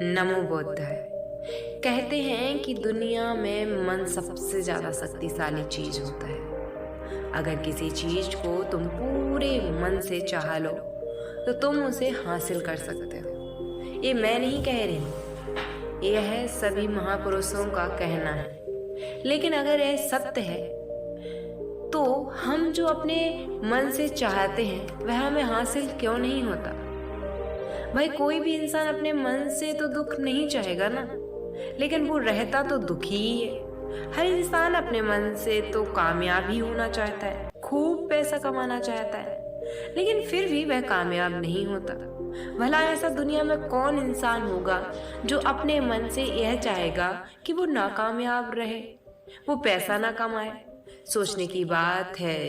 नमो बुद्धाय। कहते हैं कि दुनिया में मन सबसे ज़्यादा शक्तिशाली चीज़ होता है। अगर किसी चीज़ को तुम पूरे मन से चाह लो तो तुम उसे हासिल कर सकते हो। ये मैं नहीं कह रही हूँ, यह सभी महापुरुषों का कहना है। लेकिन अगर यह सत्य है तो हम जो अपने मन से चाहते हैं वह हमें हासिल क्यों नहीं होता? भाई, कोई भी इंसान अपने मन से तो दुख नहीं चाहेगा ना, लेकिन वो रहता तो दुखी ही है। हर इंसान अपने मन से तो कामयाब ही होना चाहता है, खूब पैसा कमाना चाहता है, लेकिन फिर भी वह कामयाब नहीं होता। भला ऐसा दुनिया में कौन इंसान होगा जो अपने मन से यह चाहेगा कि वो नाकामयाब रहे, वो पैसा ना कमाए? सोचने की बात है।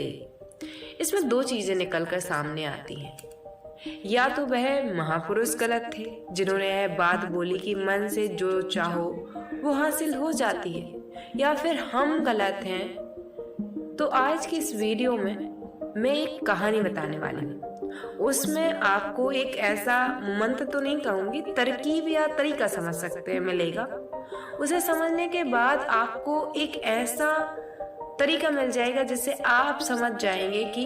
इसमें दो चीजें निकलकर सामने आती हैं। या तो वह महापुरुष गलत थे जिन्होंने यह बात बोली कि मन से जो चाहो वो हासिल हो जाती है, या फिर हम गलत हैं। तो आज की इस वीडियो में मैं एक कहानी बताने वाली हूँ। उसमें आपको एक ऐसा मंत्र तो नहीं कहूँगी, तरकीब या तरीका समझ सकते हैं मिलेगा। उसे समझने के बाद आपको एक ऐसा तरीका मिल जाएगा जिससे आप समझ जाएंगे कि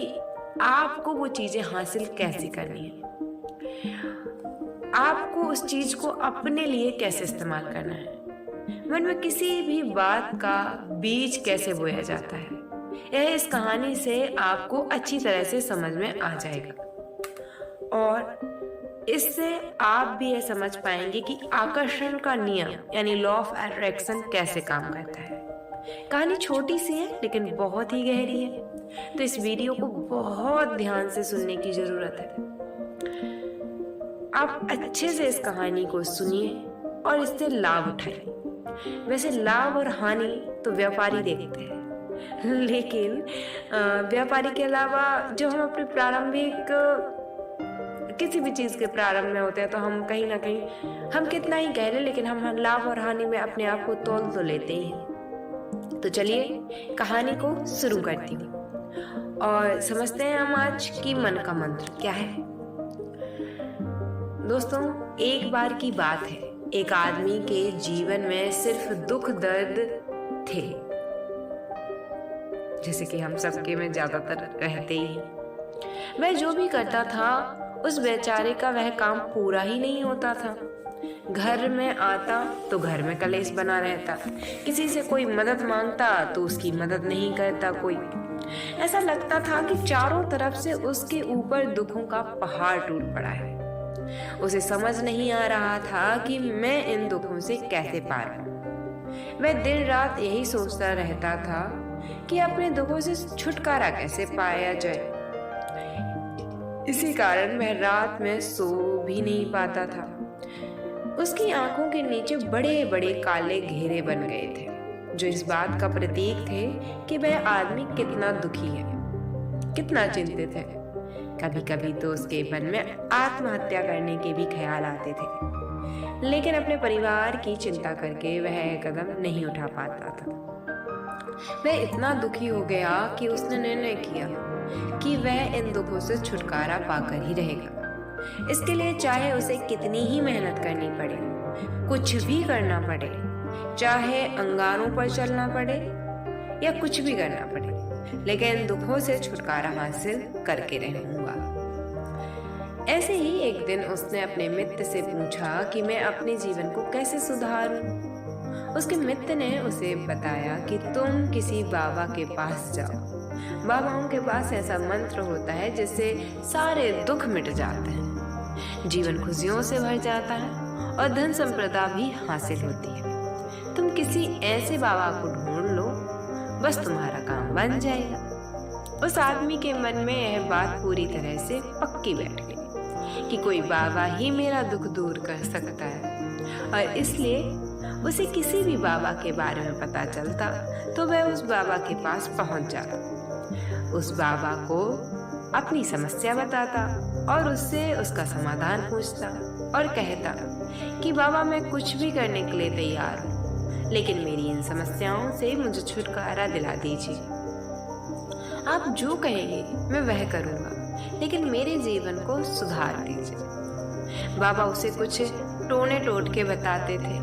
आपको वो चीजें हासिल कैसे करनी है, आपको उस चीज को अपने लिए कैसे इस्तेमाल करना है, मन में किसी भी बात का बीज कैसे बोया जाता है। यह इस कहानी से आपको अच्छी तरह से समझ में आ जाएगा और इससे आप भी यह समझ पाएंगे कि आकर्षण का नियम यानी लॉ ऑफ अट्रैक्शन कैसे काम करता है। कहानी छोटी सी है लेकिन बहुत ही गहरी है, तो इस वीडियो को बहुत ध्यान से सुनने की जरूरत है। आप अच्छे से इस कहानी को सुनिए और इससे लाभ उठाइए। वैसे लाभ और हानि तो व्यापारी देखते हैं, लेकिन व्यापारी के अलावा जो हम अपने प्रारंभिक किसी भी चीज के प्रारंभ में होते हैं तो हम कहीं ना कहीं हम कितना ही कह लें, लेकिन हम लाभ और हानि में अपने आप को तौल तो लेते ही हैं। तो चलिए कहानी को शुरू करती हूँ और समझते हैं हम आज की मन का मंत्र क्या है। दोस्तों, एक बार की बात है, एक आदमी के जीवन में सिर्फ दुख दर्द थे, जैसे कि हम सबके में ज्यादातर रहते ही हैं। वह जो भी करता था उस बेचारे का वह काम पूरा ही नहीं होता था। घर में आता तो घर में कलेश बना रहता, किसी से कोई मदद मांगता तो उसकी मदद नहीं करता कोई। ऐसा लगता था कि चारों तरफ से उसके ऊपर दुखों का पहाड़ टूट पड़ा है। उसे समझ नहीं आ रहा था कि मैं इन दुखों से कैसे पार पाऊं। वह दिन रात यही सोचता रहता था कि अपने दुखों से छुटकारा कैसे पाया जाए। इसी कारण वह रात में सो भी नहीं पाता था। उसकी आंखों के नीचे बड़े बड़े काले घेरे बन गए थे, जो इस बात का प्रतीक थे कि वह आदमी कितना दुखी है, कितना चिंतित है। कभी कभी तो उसके मन में आत्महत्या करने के भी ख्याल आते थे, लेकिन अपने परिवार की चिंता करके वह कदम नहीं उठा पाता था। वह इतना दुखी हो गया कि उसने निर्णय किया कि वह इन दुखों से छुटकारा पाकर ही रहेगा। इसके लिए चाहे उसे कितनी ही मेहनत करनी पड़े, कुछ भी करना पड़े, चाहे अंगारों पर चलना पड़े या कुछ भी करना पड़े, लेकिन इन दुखों से छुटकारा हासिल करके रहूंगा। ऐसे ही एक दिन उसने अपने मित्र से पूछा कि मैं अपने जीवन को कैसे सुधारूं। उसके मित्र ने उसे बताया कि तुम किसी बाबा के पास जाओ। बाबाओं के पास ऐसा मंत्र होता है जिससे सारे दुख मिट जाते हैं, जीवन खुशियों से भर जाता है और धन संपदा भी हासिल होती है। तुम किसी ऐसे बाबा को ढूंढ लो, बस तुम्हारा काम बन जाएगा। उस आदमी के मन में यह बात पूरी तरह से पक्की बैठ गई कि कोई बाबा ही मेरा दुख दूर कर सकता है, और इसलिए उसे किसी भी बाबा के बारे में पता चलता तो वह उस बाबा के पास पहुंच जाता, उस बाबा को अपनी समस्या बताता और उससे उसका समाधान पूछता और कहता कि बाबा, मैं कुछ भी करने के लिए तैयार हूँ, लेकिन मेरी इन समस्याओं से मुझे छुटकारा दिला दीजिए। आप जो कहेंगे मैं वह करूँगा, लेकिन मेरे जीवन को सुधार दीजिए। बाबा उसे कुछ टोने टोटके बताते थे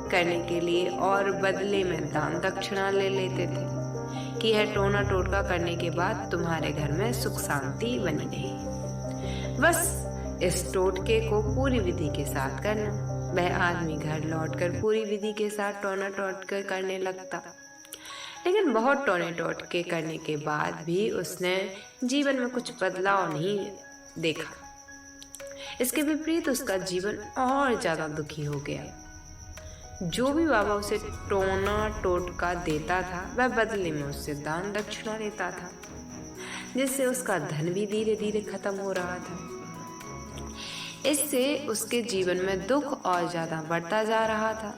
करने के लिए और बदले में दान दक्षिणा ले लेते थे कि यह टोना टोटका करने के बाद तुम्हारे घर में सुख शांति बनी रही। बस इस टोटके को पूरी विधि के साथ करना। वह आदमी घर लौटकर पूरी विधि के साथ टोना टोटके करने लगता, लेकिन बहुत टोने टोटके करने के बाद भी उसने जीवन में कुछ बदलाव नहीं देखा। इसके विपरीत उसका जीवन और ज्यादा दुखी हो गया। जो भी बाबा उसे टोना टोटका देता था वह बदले में उससे दान दक्षिणा लेता था, जिससे उसका धन भी धीरे धीरे खत्म हो रहा था। इससे उसके जीवन में दुख और ज्यादा बढ़ता जा रहा था।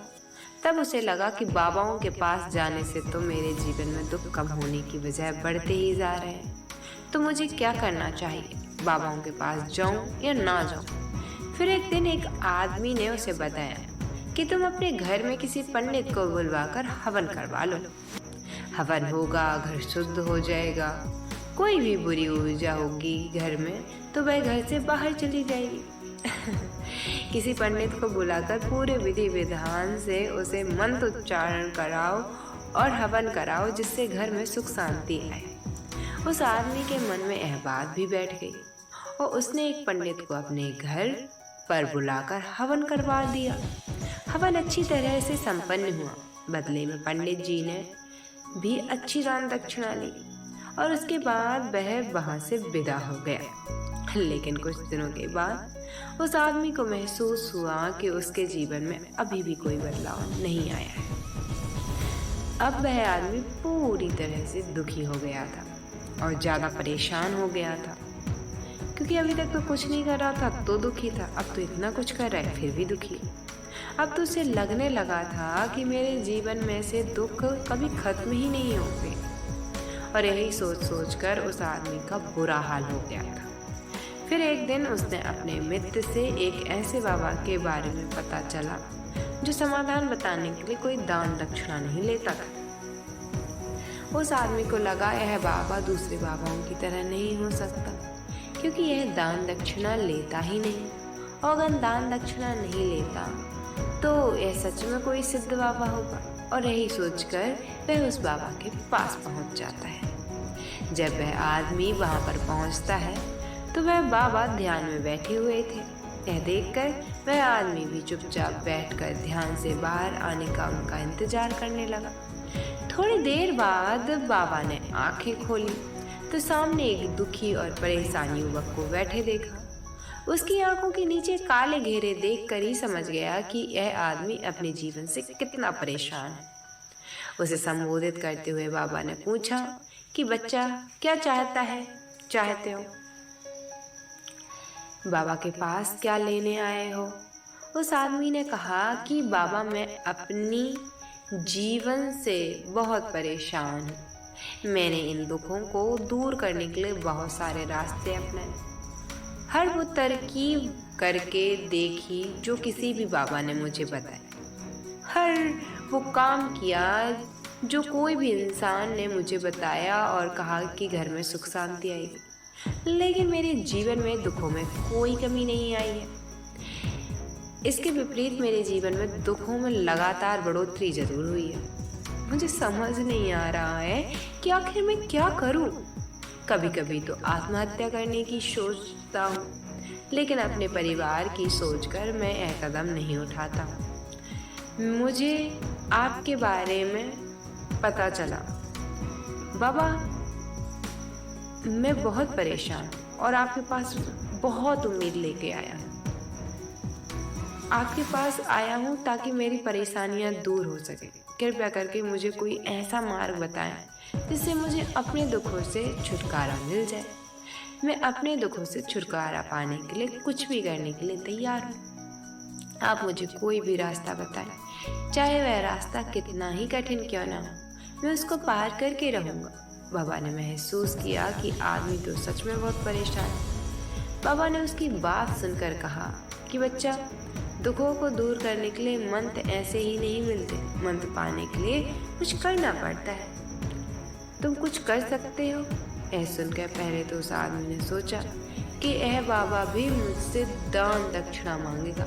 तब उसे लगा कि बाबाओं के पास जाने से तो मेरे जीवन में दुख कम होने की बजाय बढ़ते ही जा रहे हैं, तो मुझे क्या करना चाहिए? बाबाओं के पास जाऊं या ना जाऊं? फिर एक दिन एक आदमी ने उसे बताया कि तुम अपने घर में किसी पंडित को बुलवाकर हवन करवा लो। हवन होगा, घर शुद्ध हो जाएगा, कोई भी बुरी ऊर्जा होगी घर में तो वह घर से बाहर चली जाएगी। किसी पंडित को बुलाकर पूरे विधि विधान से उसे मंत्र उच्चारण कराओ और हवन कराओ, जिससे घर में सुख शांति आए। उस आदमी के मन में यह बात भी बैठ गई और उसने एक पंडित को अपने घर पर बुलाकर हवन करवा दिया। हवन अच्छी तरह से संपन्न हुआ। बदले में पंडित जी ने भी अच्छी दान दक्षिणा ली और उसके बाद वह वहां से विदा हो गया। लेकिन कुछ दिनों के बाद उस आदमी को महसूस हुआ कि उसके जीवन में अभी भी कोई बदलाव नहीं आया है। अब वह आदमी पूरी तरह से दुखी हो गया था और ज्यादा परेशान हो गया था, क्योंकि अभी तक तो कुछ नहीं कर रहा था तो दुखी था, अब तो इतना कुछ कर रहा है फिर भी दुखी। अब तो उसे लगने लगा था कि मेरे जीवन में से दुख कभी खत्म ही नहीं होंगे, और यही सोच सोच कर उस आदमी का बुरा हाल हो गया था। फिर एक दिन उसने अपने मित्र से एक ऐसे बाबा के बारे में पता चला जो समाधान बताने के लिए कोई दान दक्षिणा नहीं लेता था। उस आदमी को लगा यह बाबा दूसरे बाबाओं की तरह नहीं हो सकता, क्योंकि यह दान दक्षिणा लेता ही नहीं, और अगर दान दक्षिणा नहीं लेता तो यह सच में कोई सिद्ध बाबा होगा। और यही सोचकर वह उस बाबा के पास पहुंच जाता है। जब वह आदमी वहां पर पहुंचता है तो वह बाबा ध्यान में बैठे हुए थे। यह देखकर वह आदमी भी चुपचाप बैठकर ध्यान से बाहर आने का उनका इंतजार करने लगा। थोड़ी देर बाद बाबा ने आंखें खोली तो सामने एक दुखी और परेशान युवक को बैठे देखा। उसकी आंखों के नीचे काले घेरे देखकर ही समझ गया कि यह आदमी अपने जीवन से कितना परेशान है। उसे संबोधित करते हुए बाबा ने पूछा कि बच्चा क्या चाहते हो? बाबा के पास क्या लेने आए हो? उस आदमी ने कहा कि बाबा मैं अपनी जीवन से बहुत परेशान हूँ। मैंने इन दुखों को दूर करने के लिए बहुत सारे रास्ते अपनाए, हर वो तरकीब करके देखी जो किसी भी बाबा ने मुझे बताया, हर वो काम किया जो कोई भी इंसान ने मुझे बताया और कहा कि घर में सुख शांति आएगी, लेकिन मेरे जीवन में दुखों में कोई कमी नहीं आई है। इसके विपरीत मेरे जीवन में दुखों में लगातार बढ़ोतरी जरूर हुई है। मुझे समझ नहीं आ रहा है कि आखिर मैं क्या करूं। कभी कभी तो आत्महत्या करने की सोचता हूँ, लेकिन अपने परिवार की सोचकर मैं यह कदम नहीं उठाता। मुझे आपके बारे में पता चला बाबा, मैं बहुत परेशान और आपके पास बहुत उम्मीद लेके आया हूँ। आपके पास आया हूँ ताकि मेरी परेशानियाँ दूर हो सके। कृपया करके मुझे कोई ऐसा मार्ग बताएं जिससे मुझे अपने दुखों से छुटकारा मिल जाए। मैं अपने दुखों से छुटकारा पाने के लिए कुछ भी करने के लिए तैयार हूँ। आप मुझे कोई भी रास्ता बताएं, चाहे वह रास्ता कितना ही कठिन क्यों ना हो, मैं उसको पार करके रहूँगा। बाबा ने महसूस किया कि आदमी तो सच में बहुत परेशान है। बाबा ने उसकी बात सुनकर कहा कि बच्चा, दुखों को दूर करने के लिए मंत्र ऐसे ही नहीं मिलते। मंत्र पाने के लिए कुछ करना पड़ता है। तुम कुछ कर सकते हो? यह सुनकर पहले तो उस आदमी ने सोचा कि यह बाबा भी मुझसे दान दक्षिणा मांगेगा,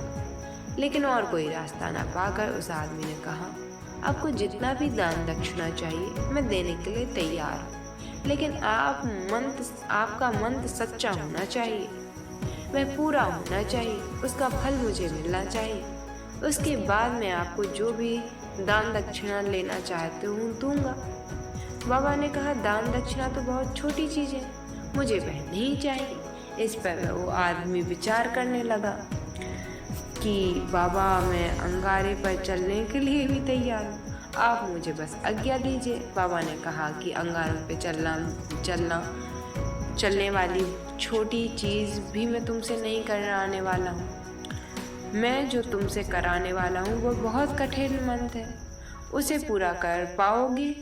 लेकिन और कोई रास्ता ना पाकर उस आदमी ने कहा, आपको जितना भी दान दक्षिणा चाहिए मैं देने के लिए तैयार हूँ, लेकिन आपका मंत्र सच्चा होना चाहिए, वह पूरा होना चाहिए, उसका फल मुझे मिलना चाहिए। उसके बाद मैं आपको जो भी दान दक्षिणा लेना चाहते हूँ दूंगा। बाबा ने कहा, दान दक्षिणा तो बहुत छोटी चीज़ है, मुझे वह नहीं चाहिए। इस पर वो आदमी विचार करने लगा कि बाबा मैं अंगारे पर चलने के लिए भी तैयार हूँ, आप मुझे बस आज्ञा दीजिए। बाबा ने कहा कि अंगारों पे चलने वाली छोटी चीज़ भी मैं तुमसे नहीं कराने वाला हूँ, मैं जो तुमसे कराने वाला हूँ वो बहुत कठिन मंत्र है, उसे पूरा कर पाओगे?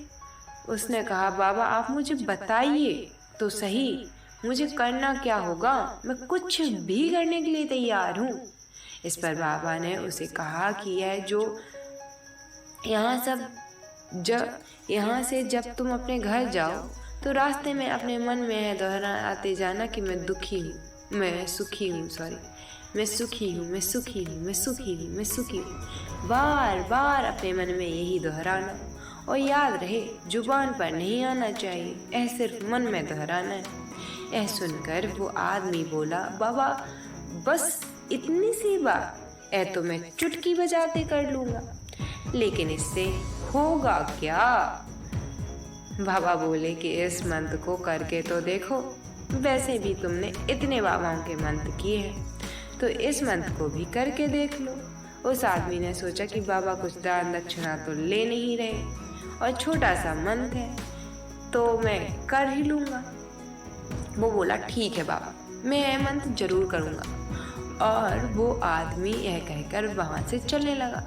उसने कहा, बाबा आप मुझे बताइए तो सही, मुझे करना क्या होगा, मैं कुछ भी करने के लिए तैयार हूँ। इस पर बाबा ने उसे कहा कि यह जो यहाँ से जब तुम अपने घर जाओ तो रास्ते में अपने मन में यह दोहराते जाना कि मैं दुखी हूँ, मैं सुखी हूँ, मैं सुखी हूँ, मैं सुखी हूँ, मैं सुखी हूँ, मैं सुखी हूँ। बार बार अपने मन में यही दोहराना, और याद रहे जुबान पर नहीं आना चाहिए, यह सिर्फ मन में दोहराना है। यह सुनकर वो आदमी बोला, बाबा बस इतनी सी बात, यह तो मैं चुटकी बजाते कर लूँगा, लेकिन इससे होगा क्या? बाबा बोले कि इस मंत्र को करके तो देखो, वैसे भी तुमने इतने बाबाओं के मंत्र किए हैं, तो इस मंत्र को भी करके देख लो। उस आदमी ने सोचा कि बाबा कुछ दान दक्षिणा तो ले नहीं रहे और छोटा सा मंत्र है तो मैं कर ही लूँगा। वो बोला, ठीक है बाबा, मैं यह मंत्र जरूर करूँगा। और वो आदमी यह कहकर वहाँ से चलने लगा।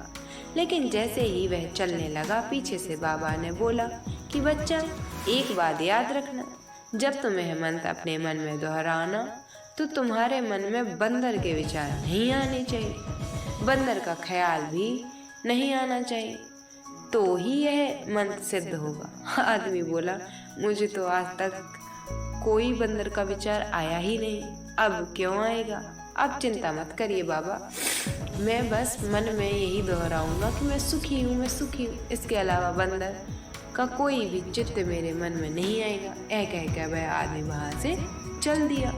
लेकिन जैसे ही वह चलने लगा, पीछे से बाबा ने बोला कि बच्चा एक बात याद रखना, जब तुम्हें मंत्र अपने मन में दोहराना तो तुम्हारे मन में बंदर के विचार नहीं आने चाहिए, बंदर का ख्याल भी नहीं आना चाहिए, तो ही यह मंत्र सिद्ध होगा। आदमी बोला, मुझे तो आज तक कोई बंदर का विचार आया ही नहीं, अब क्यों आएगा? आप चिंता मत करिए बाबा, मैं बस मन में यही दोहराऊंगा कि मैं सुखी हूँ, मैं सुखी हूँ, इसके अलावा बंदर का कोई भी चित्त मेरे मन में नहीं आएगा। यह कहकर वह आदमी वहाँ से चल दिया।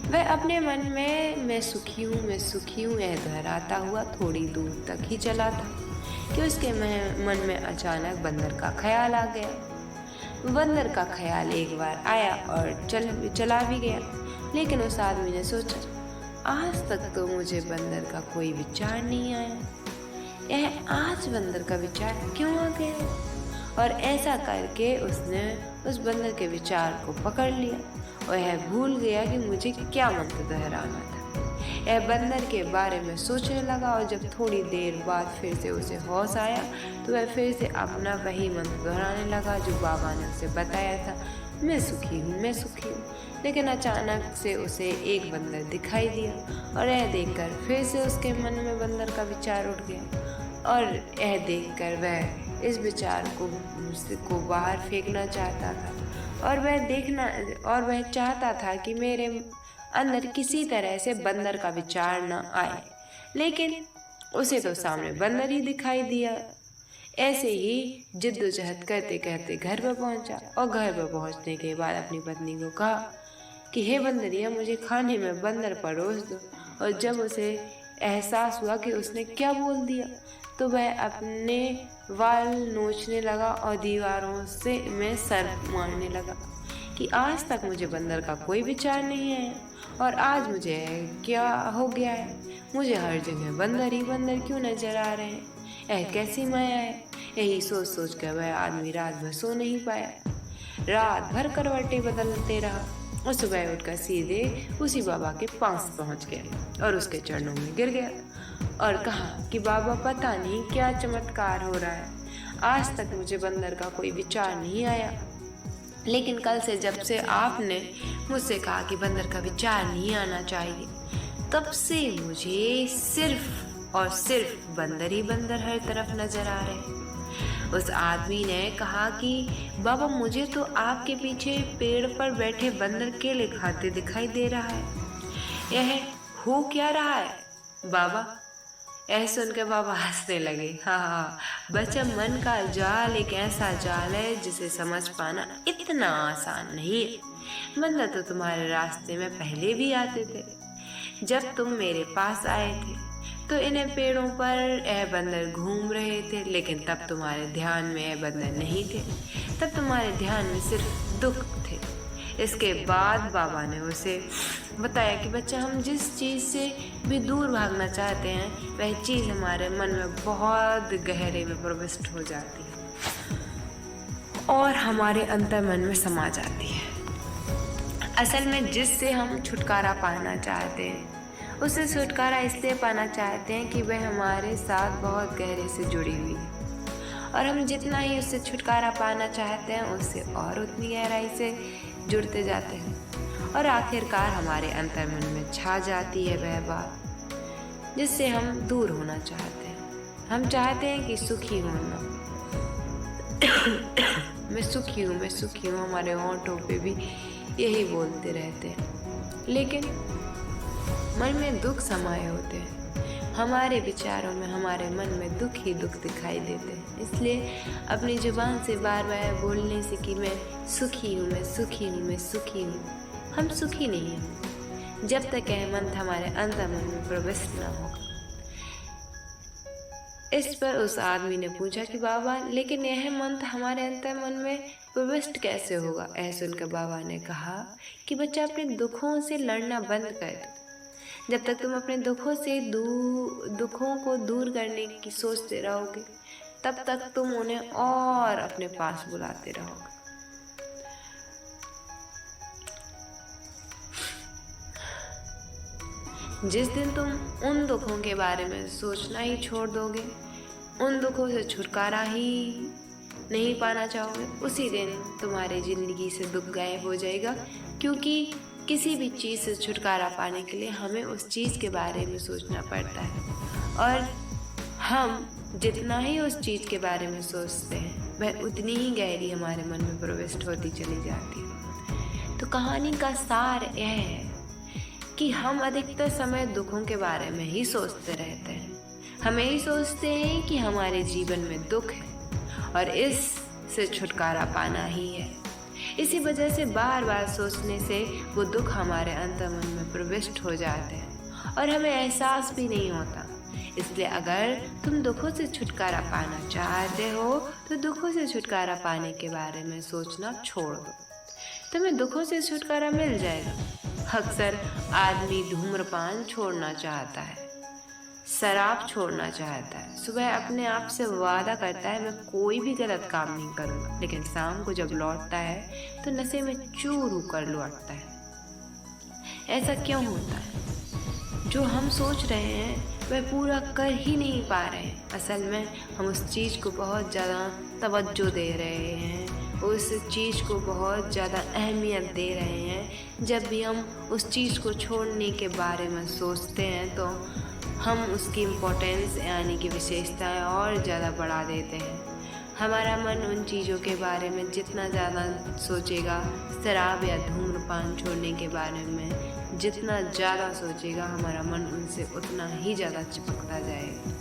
वह अपने मन में मैं सुखी हूँ, मैं सुखी हूँ यह दोहराता हुआ थोड़ी दूर तक ही चला था कि उसके मन में अचानक बंदर का ख्याल आ गया। बंदर का ख्याल एक बार आया और चला भी गया। लेकिन उस आदमी ने सोचा, आज तक तो मुझे बंदर का कोई विचार नहीं आया, यह आज बंदर का विचार क्यों आ गया? और ऐसा करके उसने उस बंदर के विचार को पकड़ लिया और यह भूल गया कि मुझे क्या मंत्र दोहराना था। यह बंदर के बारे में सोचने लगा और जब थोड़ी देर बाद फिर से उसे होश आया तो वह फिर से अपना वही मंत्र दोहराने लगा जो बाबा ने उसे बताया था, मैं सुखी हूँ, मैं सुखी हूँ। लेकिन अचानक से उसे एक बंदर दिखाई दिया और यह देखकर फिर से उसके मन में बंदर का विचार उठ गया और यह देखकर वह इस विचार को बाहर फेंकना चाहता था और वह चाहता था कि मेरे अंदर किसी तरह से बंदर का विचार न आए, लेकिन उसे तो सामने बंदर ही दिखाई दिया। ऐसे ही जिद्दोजहद करते करते घर पर पहुंचा और घर पर पहुंचने के बाद अपनी पत्नी को कहा कि हे बंदरिया, मुझे खाने में बंदर परोस दो। और जब उसे एहसास हुआ कि उसने क्या बोल दिया तो वह अपने वाल नोचने लगा और दीवारों से में सर मारने लगा कि आज तक मुझे बंदर का कोई विचार नहीं है और आज मुझे क्या हो गया है, मुझे हर जगह बंदर ही बंदर क्यों नजर आ रहे हैं, यह कैसी माया है। यही सोच सोच कर वह आदमी रात भर सो नहीं पाया, रात भर करवटें बदलते रहा और सुबह उठकर सीधे उसी बाबा के पास पहुंच गया और उसके चरणों में गिर गया और कहा कि बाबा, पता नहीं क्या चमत्कार हो रहा है, आज तक मुझे बंदर का कोई विचार नहीं आया, लेकिन कल से जब से आपने मुझसे कहा कि बंदर का विचार नहीं आना चाहिए, तब से मुझे सिर्फ और सिर्फ बंदर ही बंदर हर तरफ नजर आ रहे हैं। उस आदमी ने कहा कि बाबा, मुझे तो आपके पीछे पेड़ पर बैठे बंदर केले खाते दिखाई दे रहा है, यह हो क्या रहा है? बाबा। ऐसे सुनकर बाबा हंसने लगे। हाँ, बच्चा, मन का जाल एक ऐसा जाल है जिसे समझ पाना इतना आसान नहीं है। बंदर तो तुम्हारे रास्ते में पहले भी आते थे। जब तुम मेरे पास आए थे तो इन्हें पेड़ों पर बंदर घूम रहे थे, लेकिन तब तुम्हारे ध्यान में बंदर नहीं थे। तब तुम्हारे ध्यान में सिर्फ दुख थे। इसके बाद बाबा ने उसे बताया कि बच्चा, हम जिस चीज़ से भी दूर भागना चाहते हैं वह चीज़ हमारे मन में बहुत गहरे में प्रविष्ट हो जाती है और हमारे अंतर मन में समा जाती है। असल में जिससे हम छुटकारा पाना चाहते हैं उससे छुटकारा इसलिए पाना चाहते हैं कि वह हमारे साथ बहुत गहरे से जुड़ी हुई है, और हम जितना ही उससे छुटकारा पाना चाहते हैं उससे और उतनी गहराई से जुड़ते जाते हैं, और आखिरकार हमारे अंतर्मन में छा जाती है वह बात जिससे हम दूर होना चाहते हैं। हम चाहते हैं कि सुखी होना। मैं सुखी हूँ, मैं सुखी हूँ, हमारे होंठों पे भी यही बोलते रहते हैं, लेकिन मन में दुख समाये होते हैं। हमारे विचारों में, हमारे मन में दुख ही दुख दिखाई देते हैं। इसलिए अपनी जुबान से बार बार बोलने से कि मैं सुखी हूँ, मैं सुखी हूँ, मैं सुखी हूँ, हम सुखी नहीं हैं जब तक यह मंत्र हमारे अंतर्मन में प्रविष्ट न होगा। इस पर उस आदमी ने पूछा कि बाबा, लेकिन यह मंत्र हमारे अंतर्मन में प्रविष्ट कैसे होगा? ऐसे सुनकर बाबा ने कहा कि बच्चा, अपने दुखों से लड़ना बंद कर दो। जब तक तुम अपने दुखों को दूर करने की सोचते रहोगे तब तक तुम उन्हें और अपने पास बुलाते रहोगे। जिस दिन तुम उन दुखों के बारे में सोचना ही छोड़ दोगे, उन दुखों से छुटकारा ही नहीं पाना चाहोगे, उसी दिन तुम्हारी जिंदगी से दुख गायब हो जाएगा। क्योंकि किसी भी चीज़ से छुटकारा पाने के लिए हमें उस चीज़ के बारे में सोचना पड़ता है, और हम जितना ही उस चीज़ के बारे में सोचते हैं वह उतनी ही गहरी हमारे मन में प्रविष्ट होती चली जाती है। तो कहानी का सार यह है कि हम अधिकतर समय दुखों के बारे में ही सोचते रहते हैं। हम यही सोचते हैं कि हमारे जीवन में दुख है और इससे छुटकारा पाना ही है। इसी वजह से बार बार सोचने से वो दुख हमारे अंतर्मन में प्रविष्ट हो जाते हैं और हमें एहसास भी नहीं होता। इसलिए अगर तुम दुखों से छुटकारा पाना चाहते हो तो दुखों से छुटकारा पाने के बारे में सोचना छोड़ दो, तुम्हें दुखों से छुटकारा मिल जाएगा। अक्सर आदमी धूम्रपान छोड़ना चाहता है, शराब छोड़ना चाहता है, सुबह अपने आप से वादा करता है मैं कोई भी गलत काम नहीं करूँगा, लेकिन शाम को जब लौटता है तो नशे में चूर होकर लौटता है। ऐसा क्यों होता है? जो हम सोच रहे हैं वह पूरा कर ही नहीं पा रहे हैं। असल में हम उस चीज़ को बहुत ज़्यादा तवज्जो दे रहे हैं, उस चीज़ को बहुत ज़्यादा अहमियत दे रहे हैं। जब भी हम उस चीज़ को छोड़ने के बारे में सोचते हैं तो हम उसकी इम्पोर्टेंस यानी कि विशेषताएं और ज़्यादा बढ़ा देते हैं। हमारा मन उन चीज़ों के बारे में जितना ज़्यादा सोचेगा, शराब या धूम्रपान छोड़ने के बारे में जितना ज़्यादा सोचेगा, हमारा मन उनसे उतना ही ज़्यादा चिपकता जाएगा।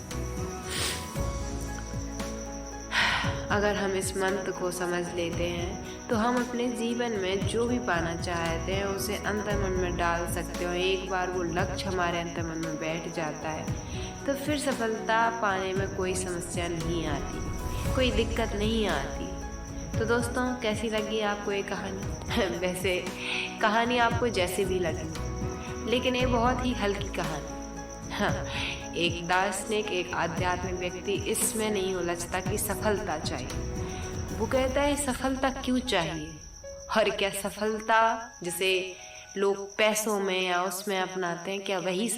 अगर हम इस मंत्र को समझ लेते हैं तो हम अपने जीवन में जो भी पाना चाहते हैं उसे अंतर्मन में डाल सकते हैं। एक बार वो लक्ष्य हमारे अंतर्मन में बैठ जाता है तो फिर सफलता पाने में कोई समस्या नहीं आती, कोई दिक्कत नहीं आती। तो दोस्तों, कैसी लगी आपको ये कहानी? वैसे कहानी आपको जैसे भी लगी, लेकिन ये बहुत ही हल्की कहानी। हाँ, एक दार्शनिक, एक आध्यात्मिक व्यक्ति इसमें नहीं उलझता कि सफलता चाहिए। वो कहता है सफलता क्यों चाहिए, और क्या सफलता जिसे लोग पैसों में या उसमें अपनाते हैं, क्या वही